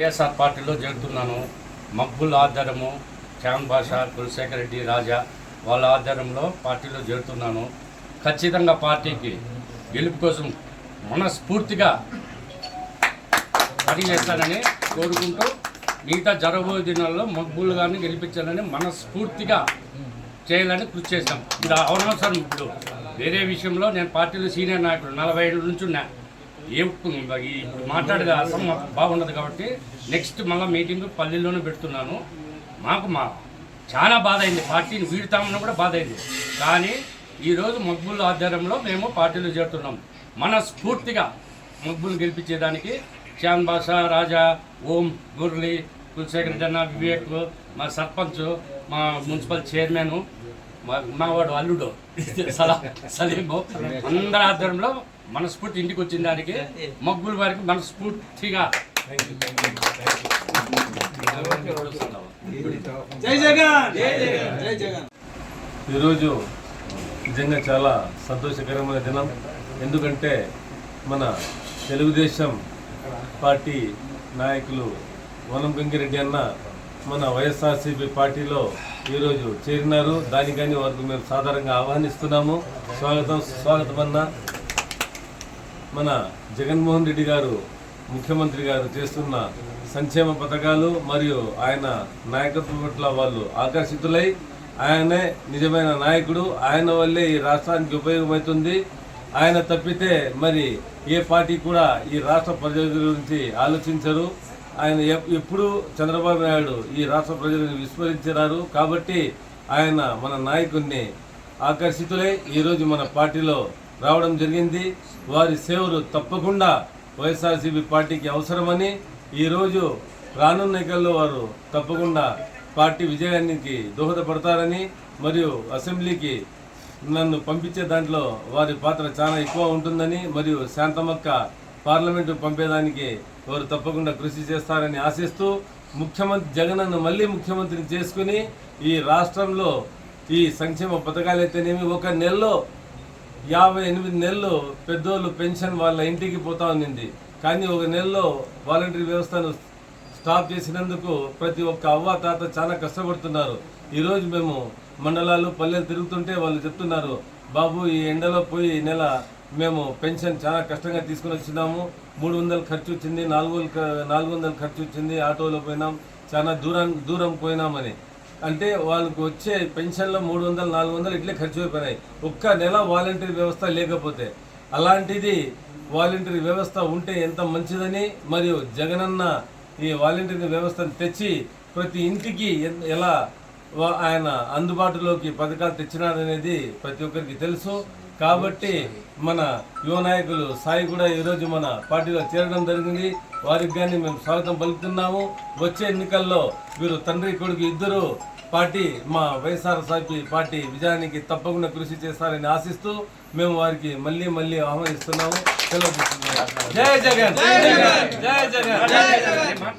వైఎస్ఆర్ పార్టీలో చేరుతున్నాను. మక్బుల్ ఆధ్వర్యము, శ్యామ్ బాషా, కులశేఖర్ రెడ్డి, రాజా వాళ్ళ ఆధ్వర్యంలో పార్టీలో చేరుతున్నాను. ఖచ్చితంగా పార్టీకి గెలుపు కోసం మనస్ఫూర్తిగా పనిచేస్తానని కోరుకుంటూ మిగతా జరగబోయే దినాల్లో మక్బుల్ గారిని గెలిపించాలని మనస్ఫూర్తిగా చేయాలని కృషి చేశాం. ఇప్పుడు అవసరం. ఇప్పుడు వేరే విషయంలో నేను పార్టీలో సీనియర్ నాయకుడు 40 ఏళ్ళ నుంచి ఉన్నా. ఇప్పుడు మాట్లాడేది అసలు మాకు బాగుండదు కాబట్టి నెక్స్ట్ మళ్ళీ మీటింగ్ పల్లెల్లోనే పెడుతున్నాను. మాకు చాలా బాధ అయింది, పార్టీని వీడుతామన్నా కూడా బాధ అయింది. కానీ ఈరోజు మక్బుల్ ఆధ్వర్యంలో మేము పార్టీలో చేరుతున్నాం. మనస్ఫూర్తిగా మక్బుల్ గెలిపించేదానికి శ్యామ్ బాషా, రాజా, ఓం, మురళి, కులశేఖర్ జన్న, వివేక్, మా సర్పంచ్, మా మున్సిపల్ చైర్మన్, మా వాడు అల్లుడు సలీము, అందరి ఆధ్వర్యంలో మనస్ఫూర్తి ఇంటికి వచ్చిన దానికి మక్బుల్ వారికి మనస్ఫూర్తిగా ఈరోజు నిజంగా చాలా సంతోషకరమైన దినం. ఎందుకంటే మన తెలుగుదేశం పార్టీ నాయకులు వనం గంగిరెడ్డి అన్న మన వైఎస్ఆర్సీపీ పార్టీలో ఈరోజు చేరినారు. దానికని వారికి మేము సాధారణంగా ఆహ్వానిస్తున్నాము. స్వాగతం అన్న. మన జగన్మోహన్ రెడ్డి గారు ముఖ్యమంత్రి గారు చేస్తున్న సంక్షేమ పథకాలు మరియు ఆయన నాయకత్వం పట్ల వాళ్ళు ఆకర్షితులై ఆయనే నిజమైన నాయకుడు, ఆయన వల్లే ఈ రాష్ట్రానికి ఉపయోగమవుతుంది. ఆయన తప్పితే మరి ఏ పార్టీ కూడా ఈ రాష్ట్ర ప్రజల గురించి ఆలోచించరు. ఆయన ఎప్పుడు చంద్రబాబు నాయుడు ఈ రాష్ట్ర ప్రజలను విస్మరించారు. కాబట్టి ఆయన మన నాయకుడిని ఆకర్షితులై ఈరోజు మన పార్టీలో రావడం జరిగింది. వారి సేవలు తప్పకుండా వైఎస్ఆర్సీపీ పార్టీకి అవసరమని ఈరోజు రానున్న ఎన్నికల్లో వారు తప్పకుండా పార్టీ విజయానికి దోహదపడతారని మరియు అసెంబ్లీకి నన్ను పంపించే దాంట్లో వారి పాత్ర చాలా ఎక్కువ ఉంటుందని మరియు శాంతమక్క పార్లమెంటు పంపేదానికి వారు తప్పకుండా కృషి చేస్తారని ఆశిస్తూ ముఖ్యమంత్రి జగన్ను మళ్ళీ ముఖ్యమంత్రిని చేసుకుని ఈ రాష్ట్రంలో ఈ సంక్షేమ పథకాలైతేనేమి ఒక నెలలో 58 నెలలు పెద్దోళ్ళు పెన్షన్ వాళ్ళ ఇంటికి పోతా ఉన్నింది. కానీ ఒక నెలలో వాలంటరీ వ్యవస్థను స్టాప్ చేసినందుకు ప్రతి ఒక్క అవ్వ తాత చాలా కష్టపడుతున్నారు. ఈరోజు మేము మండలాలు పల్లెలు తిరుగుతుంటే వాళ్ళు చెప్తున్నారు, బాబు ఈ ఎండలో పోయి ఈ నెల మేము పెన్షన్ చాలా కష్టంగా తీసుకుని వచ్చినాము, 300 ఖర్చు వచ్చింది, 400 ఖర్చు వచ్చింది, ఆటోలో పోయినాం, చాలా దూరం పోయినామని. అంటే వాళ్ళకు వచ్చే పెన్షన్లో 300, 400 ఇట్లే ఖర్చు అయిపోయినాయి. ఒక్క నెల వాలంటరీ వ్యవస్థ లేకపోతే. అలాంటిది వాలంటరీ వ్యవస్థ ఉంటే ఎంత మంచిదని మరియు జగనన్న ఈ వాలంటరీ వ్యవస్థను తెచ్చి ప్రతి ఇంటికి ఎలా ఆయన అందుబాటులోకి పథకాలు తెచ్చినారనేది ప్రతి ఒక్కరికి తెలుసు. కాబట్టి మన యువ నాయకులు సాయి కూడా ఈరోజు మన పార్టీలో చేరడం జరిగింది. వారికి కానీ మేము స్వాగతం పలుకుతున్నాము. వచ్చే ఎన్నికల్లో వీరు తండ్రి కొడుకు ఇద్దరు పార్టీ మా వైఎస్ఆర్సీపీ పార్టీ విజయానికి తప్పకుండా కృషి చేస్తారని ఆశిస్తూ మేము వారికి మళ్ళీ ఆహ్వానిస్తున్నాము. సెలవు తీసుకుంటున్నాము. జై జగన్, జై జగన్, జై జగన్.